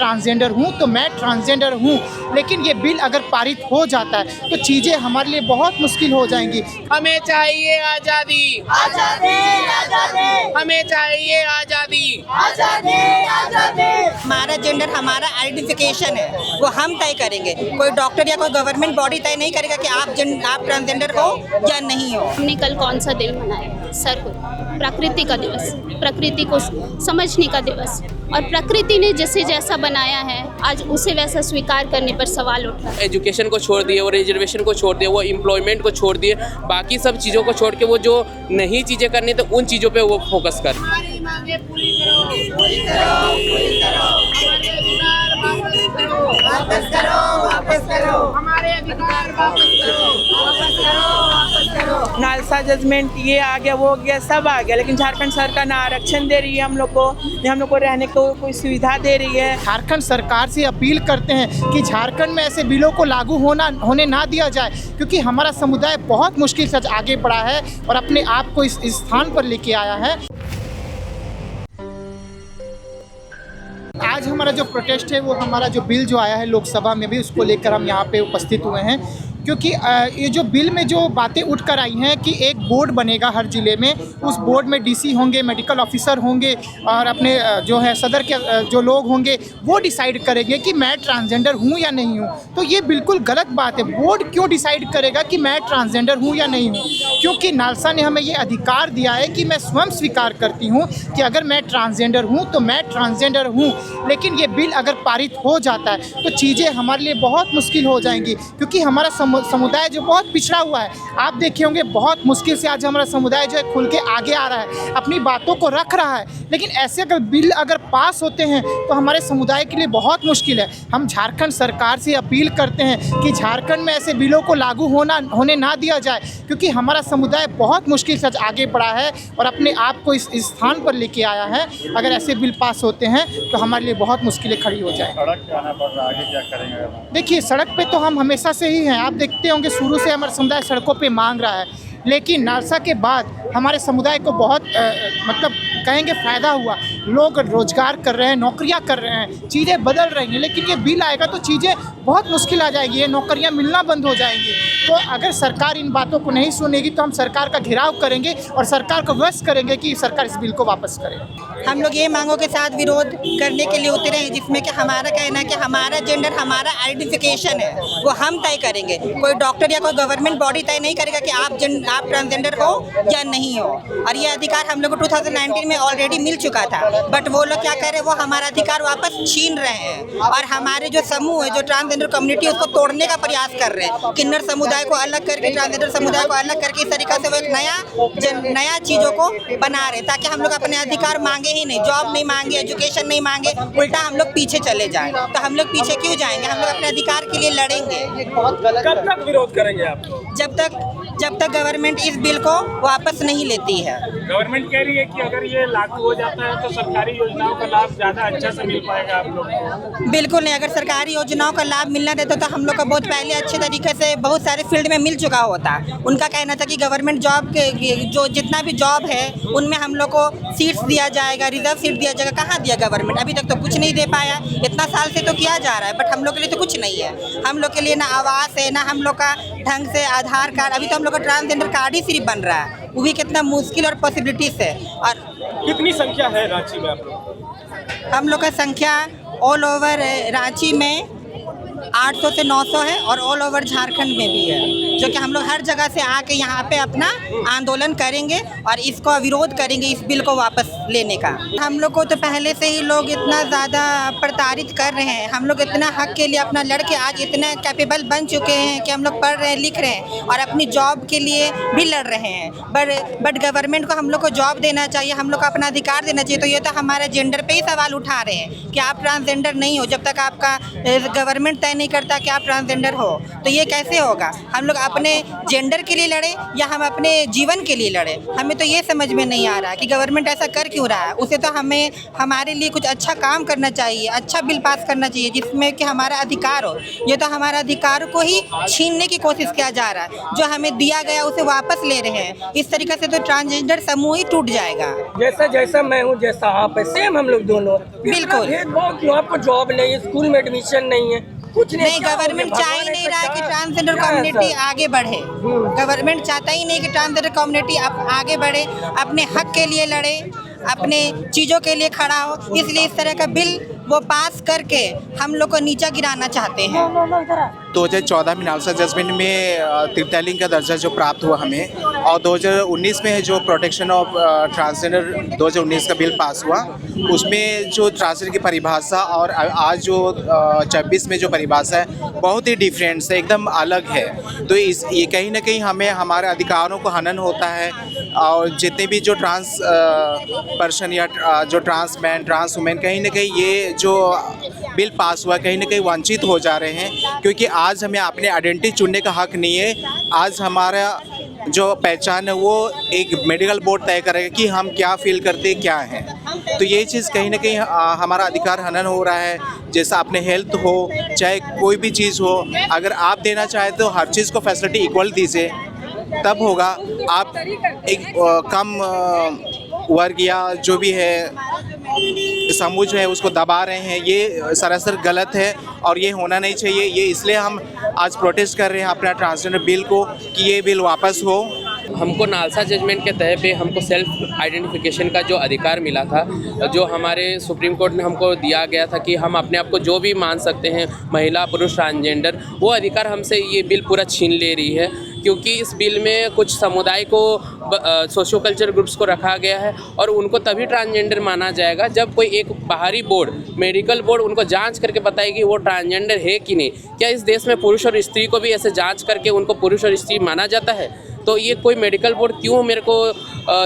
Transgender हूँ तो मैं ट्रांसजेंडर हूँ, लेकिन ये बिल अगर पारित हो जाता है तो चीज़ें हमारे लिए बहुत मुश्किल हो जाएंगी। हमें चाहिए आज़ादी, आजादी आजादी हमें चाहिए आज़ादी। आजादी आजादी। हमारा जेंडर हमारा आइडेंटिफिकेशन है, वो हम तय करेंगे। कोई डॉक्टर या कोई गवर्नमेंट बॉडी तय नहीं करेगा कि आप ट्रांसजेंडर हो या नहीं हो। हमने कल कौन सा दिन मनाया सर को? प्रकृति का दिवस, प्रकृति को समझने का दिवस, और प्रकृति ने जिसे जैसा बनाया है आज उसे वैसा स्वीकार करने पर सवाल उठ रहा है। एजुकेशन को छोड़ दिए, वो रिजर्वेशन को छोड़ दिए, वो एम्प्लॉयमेंट को छोड़ दिए, बाकी सब चीज़ों को छोड़ के वो जो नई चीज़ें करनी तो उन चीज़ों पे वो फोकस कर। हमारी मांगे पूरी करो, पूरी करो, पूरी करो। वापस करो वापस करो हमारे अधिकार वापस करो, वापस करो वापस करो। नालसा जजमेंट ये आ गया वो हो गया सब आ गया, लेकिन झारखंड सरकार ना आरक्षण दे रही है हम लोग को रहने को कोई सुविधा दे रही है। झारखंड सरकार से अपील करते हैं कि झारखंड में ऐसे बिलों को लागू होने ना दिया जाए, क्योंकि हमारा समुदाय बहुत मुश्किल से आगे बढ़ा है और अपने आप को इस स्थान पर लेके आया है। आज हमारा जो प्रोटेस्ट है वो हमारा जो बिल जो आया है लोकसभा में भी, उसको लेकर हम यहाँ पे उपस्थित हुए हैं, क्योंकि ये जो बिल में जो बातें उठ कर आई हैं कि एक बोर्ड बनेगा हर ज़िले में, उस बोर्ड में डीसी होंगे, मेडिकल ऑफिसर होंगे और अपने जो है सदर के जो लोग होंगे वो डिसाइड करेंगे कि मैं ट्रांसजेंडर हूँ या नहीं हूँ। तो ये बिल्कुल गलत बात है। बोर्ड क्यों डिसाइड करेगा कि मैं ट्रांसजेंडर हूँ या नहीं हूँ? क्योंकि नालसा ने हमें ये अधिकार दिया है कि मैं स्वयं स्वीकार करती हूँ कि अगर मैं ट्रांसजेंडर हूँ तो मैं ट्रांसजेंडर हूँ, लेकिन ये बिल अगर पारित हो जाता है तो चीज़ें हमारे लिए बहुत मुश्किल हो जाएंगी, क्योंकि हमारा समुदाय जो बहुत पिछड़ा हुआ है। आप देखे होंगे बहुत मुश्किल से आज हमारा समुदाय जो है खुल के आगे आ रहा है, अपनी बातों को रख रहा है, लेकिन ऐसे अगर बिल अगर पास होते हैं तो हमारे समुदाय के लिए बहुत मुश्किल है। हम झारखंड सरकार से अपील करते हैं कि झारखंड में ऐसे बिलों को लागू होने ना दिया जाए, क्योंकि हमारा समुदाय बहुत मुश्किल से आगे बढ़ा है और अपने आप को इस स्थान पर लेके आया है। अगर ऐसे बिल पास होते हैं तो हमारे लिए बहुत मुश्किलें खड़ी हो जाए। सड़क पे आना पड़ रहा है, आगे क्या करेंगे? देखिए, सड़क पे तो हम हमेशा से ही हैं। आप देखते होंगे शुरू से हमारा समुदाय सड़कों पे मांग रहा है, लेकिन नालसा के बाद हमारे समुदाय को बहुत मतलब कहेंगे फ़ायदा हुआ। लोग रोज़गार कर रहे हैं, नौकरियां कर रहे हैं, चीज़ें बदल रही हैं, लेकिन ये बिल आएगा तो चीज़ें बहुत मुश्किल आ जाएगी, ये नौकरियां मिलना बंद हो जाएंगी। तो अगर सरकार इन बातों को नहीं सुनेगी तो हम सरकार का घेराव करेंगे और सरकार को वश करेंगे कि सरकार इस बिल को वापस करे। हम लोग ये मांगों के साथ विरोध करने के लिए उतरे हैं, जिसमें कि हमारा कहना है कि हमारा जेंडर हमारा आइडेंटिफिकेशन है, वो हम तय करेंगे। कोई डॉक्टर या कोई गवर्नमेंट बॉडी तय नहीं करेगा कि आप ट्रांसजेंडर हो या नहीं हो। और ये अधिकार हम लोग को 2019 में ऑलरेडी मिल चुका था, बट वो लोग क्या कर रहे हैं, वो हमारा अधिकार वापस छीन रहे हैं और हमारे जो समूह है, जो ट्रांसजेंडर कम्युनिटी, उसको तोड़ने का प्रयास कर रहे हैं। किन्नर समुदाय को अलग करके, ट्रांसजेंडर समुदाय को अलग करके इस तरीके से वो एक नया चीज़ों को बना रहे, ताकि हम लोग अपने अधिकार मांगे ही नहीं, जॉब नहीं मांगे, एजुकेशन नहीं मांगे, उल्टा हम लोग पीछे चले जाएं। तो हम लोग पीछे क्यों जाएंगे? हम लोग अपने अधिकार के लिए लड़ेंगे। कब तक विरोध करेंगे आप? जब तक गवर्नमेंट इस बिल को वापस नहीं लेती है। गवर्नमेंट कह रही है कि अगर ये लागू हो जाता है तो सरकारी योजनाओं का लाभ ज़्यादा अच्छा से मिल पाएगा आप लोग को। बिल्कुल नहीं, अगर सरकारी योजनाओं का लाभ मिलना देता तो हम लोग का बहुत पहले अच्छे तरीके से बहुत सारे फील्ड में मिल चुका होता। उनका कहना था कि गवर्नमेंट जॉब के जो जितना भी जॉब है उनमें हम लोग को सीट्स दिया जाएगा, रिजर्व सीट दिया जाएगा। कहाँ दिया गवर्नमेंट? अभी तक तो कुछ नहीं दे पाया। इतना साल से तो किया जा रहा है, बट हम लोग के लिए तो कुछ नहीं है। हम लोग के लिए ना आवास है, ना हम लोग का ढंग से आधार कार्ड। अभी तो हम लोग का ट्रांसजेंडर कार्ड ही सिर्फ बन रहा है, वो भी कितना मुश्किल और पॉसिबिलिटीज है। और कितनी संख्या है रांची में आप लोग? हम लोग का संख्या ऑल ओवर रांची में 800 से 900 है और ऑल ओवर झारखंड में भी है, जो कि हम लोग हर जगह से आके यहाँ पे अपना आंदोलन करेंगे और इसको विरोध करेंगे, इस बिल को वापस लेने का। हम लोग को तो पहले से ही लोग इतना ज़्यादा प्रताड़ित कर रहे हैं। हम लोग इतना हक के लिए अपना लड़के आज इतने कैपेबल बन चुके हैं कि हम लोग पढ़ रहे हैं, लिख रहे हैं और अपनी जॉब के लिए भी लड़ रहे हैं। बट गवर्नमेंट को हम लोग को जॉब देना चाहिए, हम लोग को अपना अधिकार देना चाहिए। तो ये तो हमारे जेंडर पे ही सवाल उठा रहे हैं कि आप ट्रांसजेंडर नहीं हो। जब तक आपका गवर्नमेंट तय तय नहीं करता कि आप ट्रांसजेंडर हो, तो ये कैसे होगा? हम लोग अपने जेंडर के लिए लड़े या हम अपने जीवन के लिए लड़े? हमें तो ये समझ में नहीं आ रहा कि गवर्नमेंट ऐसा कर क्यों रहा है। उसे तो हमें हमारे लिए कुछ अच्छा काम करना चाहिए, अच्छा बिल पास करना चाहिए जिसमें कि हमारा अधिकार हो। ये तो हमारा अधिकार को ही छीनने की कोशिश किया जा रहा है। जो हमें दिया गया उसे वापस ले रहे हैं। इस तरीके से तो ट्रांसजेंडर समूह ही टूट जाएगा। जैसा जैसा मैं हूँ, जैसा आप है, सेम हम लोग दोनों। बिल्कुल। भेदभाव क्यों? आपको जॉब नहीं है, स्कूल में एडमिशन नहीं है, कुछ नहीं, गवर्नमेंट चाह ही नहीं रहा है कि ट्रांसजेंडर कम्युनिटी आगे बढ़े। गवर्नमेंट चाहता ही नहीं कि ट्रांसजेंडर कम्युनिटी आगे बढ़े, अपने हक के लिए लड़े, अपने चीज़ों के लिए खड़ा हो। इसलिए इस तरह का बिल वो पास करके हम लोग को नीचा गिराना चाहते हैं। 2014 में नालसा जजमेंट में तिरतैलिंग का दर्जा जो प्राप्त हुआ हमें, और 2019 में जो प्रोटेक्शन ऑफ ट्रांसजेंडर 2019 का बिल पास हुआ, उसमें जो ट्रांसजेंडर की परिभाषा और आज जो 26 में जो परिभाषा है बहुत ही डिफरेंट है, एकदम अलग है। तो ये कहीं ना कहीं हमें हमारे अधिकारों को हनन होता है, और जितने भी जो ट्रांस पर्सन या जो ट्रांस मैन, ट्रांस वुमेन, कहीं ना कहीं ये जो बिल पास हुआ कहीं ना कहीं वंचित हो जा रहे हैं, क्योंकि आज हमें अपने आइडेंटिटी चुनने का हक नहीं है। आज हमारा जो पहचान है वो एक मेडिकल बोर्ड तय करेगा कि हम क्या फील करते हैं, क्या हैं। तो ये चीज़ कहीं ना कहीं हमारा अधिकार हनन हो रहा है। जैसा अपने हेल्थ हो, चाहे कोई भी चीज़ हो, अगर आप देना चाहें तो हर चीज़ को फैसिलिटी इक्वल दीजिए, तब होगा। आप एक कम वर्ग या जो भी है समूह जो है उसको दबा रहे हैं, ये सरासर गलत है और ये होना नहीं चाहिए। ये इसलिए हम आज प्रोटेस्ट कर रहे हैं अपना ट्रांसजेंडर बिल को कि ये बिल वापस हो। हमको नालसा जजमेंट के तहत पे हमको सेल्फ आइडेंटिफिकेशन का जो अधिकार मिला था, जो हमारे सुप्रीम कोर्ट ने हमको दिया गया था कि हम अपने आप को जो भी मान सकते हैं, महिला, पुरुष, ट्रांसजेंडर, वो अधिकार हमसे ये बिल पूरा छीन ले रही है। क्योंकि इस बिल में कुछ समुदाय को, सोशो कल्चर ग्रुप्स को रखा गया है और उनको तभी ट्रांसजेंडर माना जाएगा जब कोई एक बाहरी बोर्ड, मेडिकल बोर्ड, उनको जांच करके बताएगी वो ट्रांसजेंडर है कि नहीं। क्या इस देश में पुरुष और स्त्री को भी ऐसे जांच करके उनको पुरुष और स्त्री माना जाता है? तो ये कोई मेडिकल बोर्ड क्यों मेरे को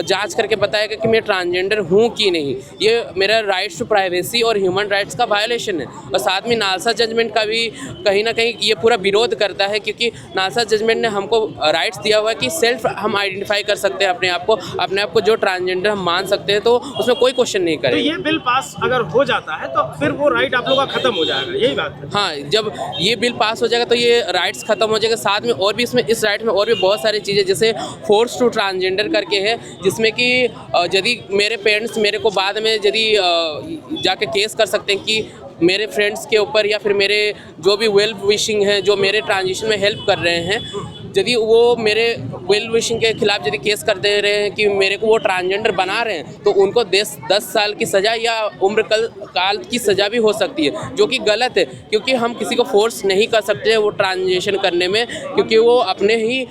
जांच करके बताएगा कि मैं ट्रांसजेंडर हूँ कि नहीं? ये मेरा राइट्स टू प्राइवेसी और ह्यूमन राइट्स का वायलेशन है। और साथ में नालसा जजमेंट का भी कहीं ना कहीं ये पूरा विरोध करता है, क्योंकि नालसा जजमेंट ने हमको राइट्स दिया हुआ है कि सेल्फ हम आइडेंटिफाई कर सकते हैं अपने आप को जो ट्रांसजेंडर हम मान सकते हैं, तो उसमें कोई क्वेश्चन नहीं करेगा। तो ये बिल पास अगर हो जाता है तो फिर वो राइट आप लोगों का खत्म हो जाएगा, यही बात है? हाँ, जब ये बिल पास हो जाएगा तो ये राइट्स खत्म हो जाएगा। साथ में और भी इसमें, इस राइट में और भी बहुत सारी चीज़ें, जैसे फोर्स टू ट्रांसजेंडर करके है, जिसमें कि यदि मेरे पेरेंट्स मेरे को बाद में यदि जाके केस कर सकते हैं कि मेरे फ्रेंड्स के ऊपर या फिर मेरे जो भी वेल विशिंग हैं, जो मेरे ट्रांजिशन में हेल्प कर रहे हैं, यदि वो मेरे वेल विशिंग के खिलाफ यदि केस कर दे रहे हैं कि मेरे को वो ट्रांसजेंडर बना रहे हैं, तो उनको 10 साल की सज़ा या उम्र काल की सज़ा भी हो सकती है, जो कि गलत है। क्योंकि हम किसी को फोर्स नहीं कर सकते हैं वो ट्रांजिशन करने में, क्योंकि वो अपने ही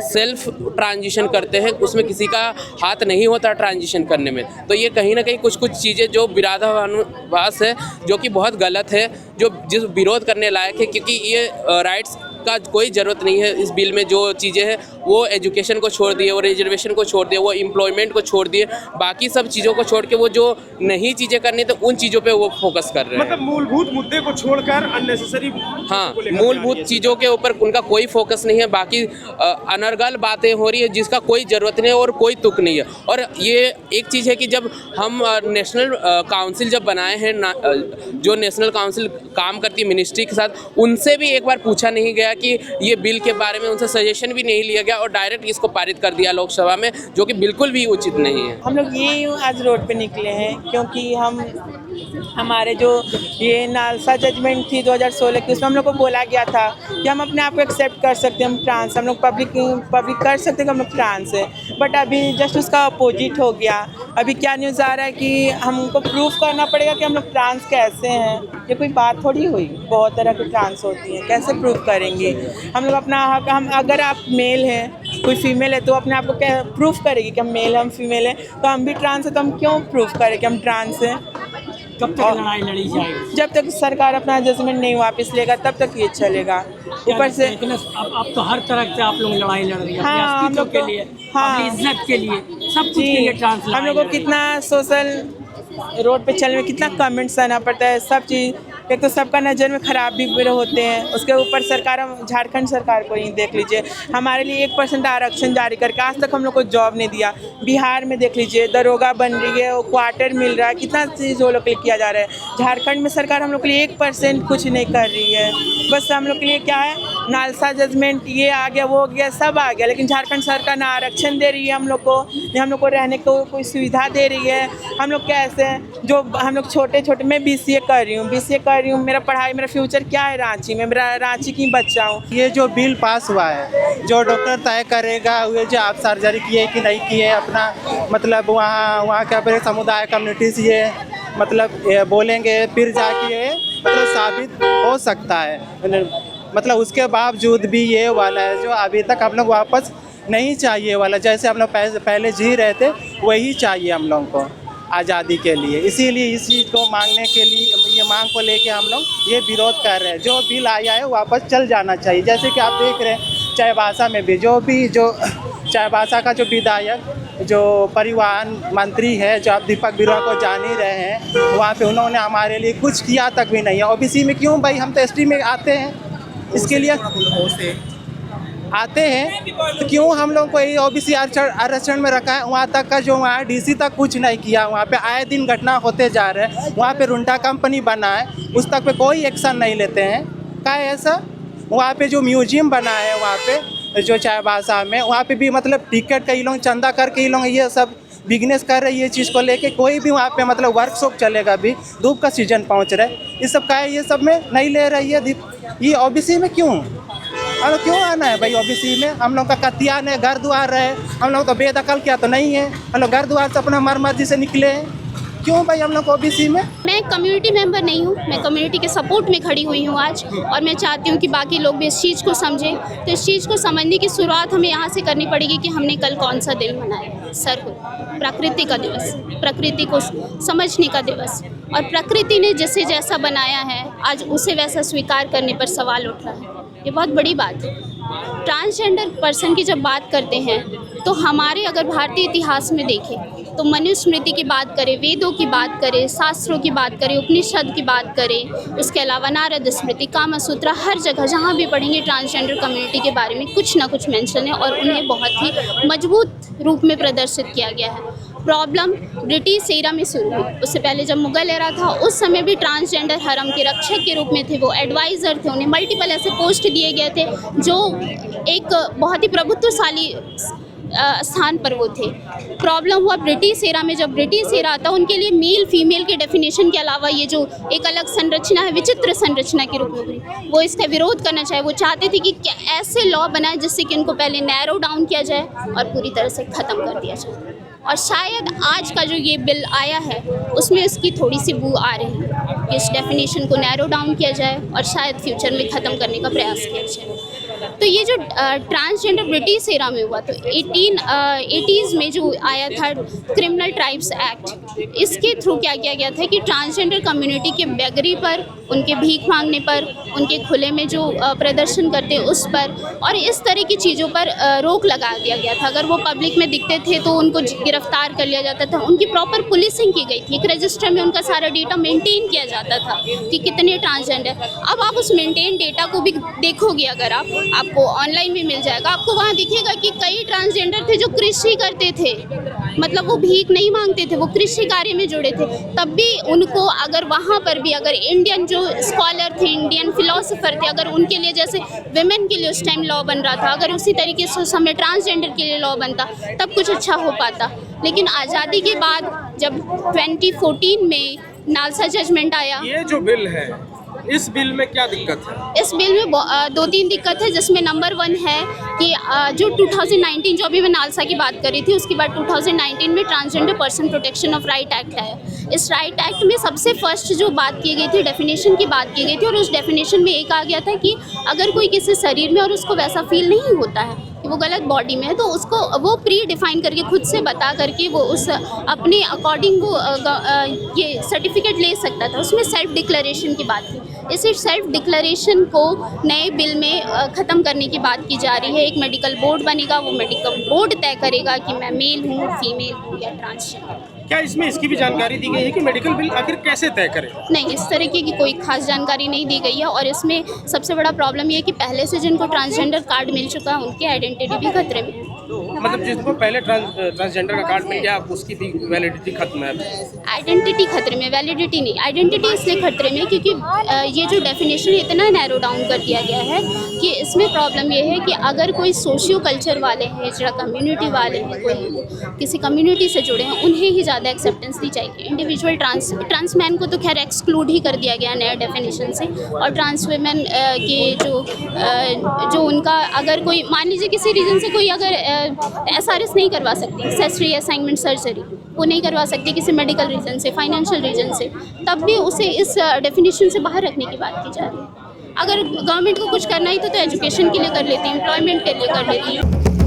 सेल्फ ट्रांजिशन करते हैं, उसमें किसी का हाथ नहीं होता ट्रांजिशन करने में। तो ये कहीं ना कहीं कुछ चीज़ें जो विरोधाभास है, जो कि बहुत गलत है, जो जिस विरोध करने लायक है, क्योंकि ये राइट्स का कोई ज़रूरत नहीं है। इस बिल में जो चीज़ें हैं वो एजुकेशन को छोड़ दिए, वो रिजर्वेशन को छोड़ दिए, वो एम्प्लॉयमेंट को छोड़ दिए, बाकी सब चीज़ों को छोड़ के वो जो नई चीज़ें करनी तो उन चीज़ों पे वो फोकस कर रहे हैं। मतलब मूलभूत मुद्दे को छोड़कर अननेसेसरी, हाँ, मूलभूत चीज़ों के ऊपर उनका कोई फोकस नहीं है। बाकी अनर्गल बातें हो रही है जिसका कोई ज़रूरत नहीं है और कोई तुक नहीं है। और ये एक चीज़ है कि जब हम नेशनल काउंसिल जब बनाए हैं, जो नेशनल काउंसिल काम करती है मिनिस्ट्री के साथ, उनसे भी एक बार पूछा नहीं गया कि ये बिल के बारे में, उनसे सजेशन भी नहीं लिया गया और डायरेक्ट इसको पारित कर दिया लोकसभा में, जो कि बिल्कुल भी उचित नहीं है। हम लोग ये आज रोड पे निकले हैं क्योंकि हमारे जो ये नालसा जजमेंट थी 2016 की, उसमें हम लोग को बोला गया था कि हम अपने आप को एक्सेप्ट कर सकते हैं, हम ट्रांस, हम लोग पब्लिक कर सकते हैं कि हम लोग ट्रांस है। बट अभी जस्ट उसका अपोजिट हो गया। अभी क्या न्यूज़ आ रहा है कि हमको प्रूफ करना पड़ेगा कि हम लोग ट्रांस कैसे हैं। ये कोई बात थोड़ी हुई, बहुत तरह की ट्रांस होती है, कैसे प्रूफ करेंगे हम लोग अपना हक? हम अगर आप मेल हैं, कोई फीमेल है, तो अपने आप को क्या प्रूफ करेगी कि हम मेल, हम फीमेल हैं, तो हम भी ट्रांस है, तो हम क्यों प्रूफ करें कि हम ट्रांस हैं? कब तक लड़ाई लड़ी जाएगी? जब तक सरकार अपना जजमेंट नहीं वापस लेगा तब तक ये चलेगा। ऊपर से अब तो हर तरह से आप लोग लड़ाई लड़ रही हैं, हाँ, हम लोग के लिए, अपनी इज्जत के लिए, सब कुछ के लिए ट्रांस। हम लोग को कितना सोशल रोड पे चलने में कितना कमेंट्स आना पड़ता है, सब चीज़ एक तो सबका नज़र में खराब भी होते हैं, उसके ऊपर सरकार, झारखंड सरकार को ही देख लीजिए, हमारे लिए 1% आरक्षण जारी करके आज तक हम लोग को जॉब नहीं दिया। बिहार में देख लीजिए दरोगा बन रही है, क्वार्टर मिल रहा है, कितना चीज़ वो लोग के लिए किया जा रहा है। झारखंड में सरकार हम लोग के लिए 1% कुछ नहीं कर रही है। बस हम लोग के लिए क्या है, नालसा जजमेंट ये आ गया, वो हो गया, सब आ गया, लेकिन झारखंड सरकार ना आरक्षण दे रही है हम लोग को, ना हम लोग को रहने को कोई सुविधा दे रही है। हम लोग कैसे, जो हम लोग छोटे छोटे, मैं BCA कर रही हूँ, मेरा पढ़ाई, मेरा फ्यूचर क्या है रांची में, मेरा रांची की बच्चा हूँ। ये जो बिल पास हुआ है, जो डॉक्टर तय करेगा वो जो आप सर्जरी किए कि नहीं किए, अपना मतलब वहाँ के समुदाय कम्युनिटी से ये मतलब बोलेंगे, फिर जाके मतलब साबित हो सकता है। मतलब उसके बावजूद भी ये वाला है जो अभी तक हम लोग वापस नहीं चाहिए वाला, जैसे हम लोग पहले जी रहे थे वही चाहिए हम लोग को आज़ादी के लिए। इसीलिए इस चीज़ को मांगने के लिए, ये मांग को लेके हम लोग ये विरोध कर रहे हैं। जो बिल आया है वापस चल जाना चाहिए। जैसे कि आप देख रहे हैं चाईबासा में भी जो चाईबासा का जो विधायक, जो परिवहन मंत्री है, जो आप दीपक बिरुआ को जान ही रहे हैं, वहाँ पे उन्होंने हमारे लिए कुछ किया तक भी नहीं है। OBC में क्यों भाई, हम तो ST में आते हैं, इसके लिए आते हैं, तो क्यों हम लोग को ये OBC आरक्षण में रखा है। वहाँ तक का जो वहाँ DC तक कुछ नहीं किया, वहाँ पे आए दिन घटना होते जा रहे हैं। वहाँ पे रुंडा कंपनी बना है, उस तक पे कोई एक्शन नहीं लेते हैं। क्या है ऐसा? वहाँ पे जो म्यूजियम बना है, वहाँ पे जो चाईबासा में, वहाँ पे भी मतलब टिकट का ये लोग चंदा करके ये लोग ये सब बिजनेस कर रहे हैं। ये चीज़ को लेके कोई भी वहाँ पे मतलब वर्कशॉप चलेगा भी, धूप का सीजन पहुँच रहा है, ये सब का है, ये सब में नहीं ले रही है। ये OBC में क्यों क्यों आना है भाई? OBC में हम लोग का कतिया ने घर द्वार है, हम लोग तो बेदखल किया तो नहीं है, हम लोग घर द्वार से अपना मर्जी से निकले हैं, क्यों भाई हम लोग OBC में? मैं कम्युनिटी मेंबर नहीं हूँ, मैं कम्युनिटी के सपोर्ट में खड़ी हुई हूँ आज, और मैं चाहती हूँ कि बाकी लोग भी इस चीज़ को समझें। तो इस चीज़ को समझने की शुरुआत हमें यहाँ से करनी पड़ेगी कि हमने कल कौन सा दिन मनाया। सरहुद, प्रकृति का दिवस, प्रकृति को समझने का दिवस, और प्रकृति ने जिसे जैसा बनाया है आज उसे वैसा स्वीकार करने पर सवाल उठ रहा है। ये बहुत बड़ी बात है। ट्रांसजेंडर पर्सन की जब बात करते हैं तो हमारे अगर भारतीय इतिहास में देखें तो मनुस्मृति की बात करें, वेदों की बात करें, शास्त्रों की बात करें, उपनिषद की बात करें, उसके अलावा नारद स्मृति, कामसूत्र, हर जगह जहाँ भी पढ़ेंगे ट्रांसजेंडर कम्युनिटी के बारे में कुछ ना कुछ मेंशन है, और उन्हें बहुत ही मजबूत रूप में प्रदर्शित किया गया है। प्रॉब्लम ब्रिटिश एरा में शुरू हुई, उससे पहले जब मुगल एरा था उस समय भी ट्रांसजेंडर हरम के रक्षक के रूप में थे, वो एडवाइज़र थे, उन्हें मल्टीपल ऐसे पोस्ट दिए गए थे जो एक बहुत ही प्रभुत्वशाली स्थान पर वो थे। प्रॉब्लम हुआ ब्रिटिश एरा में, जब ब्रिटिश एरा आता उनके लिए मेल फीमेल के डेफिनेशन के अलावा ये जो एक अलग संरचना है, विचित्र संरचना के रूप में, वो इसका विरोध करना चाहे। वो चाहते थे कि क्या ऐसे लॉ बनाए जिससे कि उनको पहले नैरो डाउन किया जाए और पूरी तरह से ख़त्म कर दिया जाए। और शायद आज का जो ये बिल आया है उसमें उसकी थोड़ी सी बू आ रही है कि इस डेफिनेशन को नैरो डाउन किया जाए और शायद फ्यूचर में ख़त्म करने का प्रयास किया जाए। तो ये जो ट्रांसजेंडर ब्रिटिश एरा में हुआ, तो 1880s में जो आया था क्रिमिनल ट्राइब्स एक्ट, इसके थ्रू क्या किया गया था कि ट्रांसजेंडर कम्युनिटी के बेगरी पर, उनके भीख मांगने पर, उनके खुले में जो प्रदर्शन करते उस पर और इस तरह की चीज़ों पर रोक लगा दिया गया था। अगर वो पब्लिक में दिखते थे तो उनको गिरफ्तार कर लिया जाता था। उनकी प्रॉपर पुलिसिंग की गई थी, एक रजिस्टर में उनका सारा डेटा मेंटेन किया जाता था कि कितने ट्रांसजेंडर। अब आप उस मेंटेन डेटा को भी देखोगे, अगर आपको ऑनलाइन भी मिल जाएगा, आपको वहाँ दिखेगा कि कई ट्रांसजेंडर थे जो कृषि करते थे, मतलब वो भीख नहीं मांगते थे, वो कृषि कार्य में जुड़े थे। तब भी उनको अगर वहाँ पर भी अगर इंडियन जो स्कॉलर थे, इंडियन फिलोसोफर थे, अगर उनके लिए जैसे विमेन के लिए उस टाइम लॉ बन रहा था, अगर उसी तरीके से उस समय ट्रांसजेंडर के लिए लॉ बनता तब कुछ अच्छा हो पाता। लेकिन आज़ादी के बाद जब 2014 में नालसा जजमेंट आया, ये जो बिल है, इस बिल में क्या दिक्कत है? इस बिल में 2-3 दिक्कत है, जिसमें नंबर 1 है कि जो 2019 जो अभी मैं नालसा की बात कर रही थी, उसके बाद 2019 में transgender person protection of right act है। इस राइट एक्ट में सबसे फर्स्ट जो बात की गई थी, डेफिनेशन की बात की गई थी, और उस डेफिनेशन में एक आ गया था कि अगर कोई किसी शरीर में और उसको वैसा फील नहीं होता है कि वो गलत बॉडी में है, तो उसको वो प्री डिफाइन करके खुद से बता करके वो उस अपने अकॉर्डिंग वो ये सर्टिफिकेट ले सकता था। उसमें सेल्फ डिक्लेरेशन की बात थी। इस सेल्फ डिक्लेरेशन को नए बिल में ख़त्म करने की बात की जा रही है। एक मेडिकल बोर्ड बनेगा, वो मेडिकल बोर्ड तय करेगा कि मैं मेल हूँ, फीमेल हूँ या ट्रांसजेंडर। क्या इसमें इसकी भी जानकारी दी गई है कि मेडिकल बिल आखिर कैसे तय करें? नहीं, इस तरीके की कोई खास जानकारी नहीं दी गई है। और इसमें सबसे बड़ा प्रॉब्लम ये है कि पहले से जिनको ट्रांसजेंडर कार्ड मिल चुका है उनकी आइडेंटिटी भी खतरे में है। मतलब जिसको पहले ट्रांसजेंडर का कार्ड मिल गया उसकी भी वैलिडिटी खत्म है? आइडेंटिटी खतरे में, वैलिडिटी नहीं। आइडेंटिटी इसलिए खतरे में क्योंकि ये जो डेफिनेशन इतना नैरो डाउन कर दिया गया है कि इसमें प्रॉब्लम ये है कि अगर कोई सोशियो कल्चर वाले हैं, हिजड़ा कम्युनिटी वाले हैं, कोई किसी कम्युनिटी से जुड़े हैं, उन्हें ही ज़्यादा एक्सेप्टेंस दी जाएगी। इंडिविजुअल ट्रांस मैन को तो खैर एक्सक्लूड ही कर दिया गया नया डेफिनेशन से। और ट्रांस वेमेन के जो उनका अगर कोई मान लीजिए किसी रीज़न से कोई अगर SRS नहीं करवा सकती, एक्सेसरी असाइनमेंट सर्जरी वो नहीं करवा सकती किसी मेडिकल रीज़न से, फाइनेंशियल रीज़न से, तब भी उसे इस डेफिनेशन से बाहर रखने की बात की जा रही है। अगर गवर्नमेंट को कुछ करना ही तो एजुकेशन के लिए कर लेती है, एम्प्लॉयमेंट के लिए कर लेती है।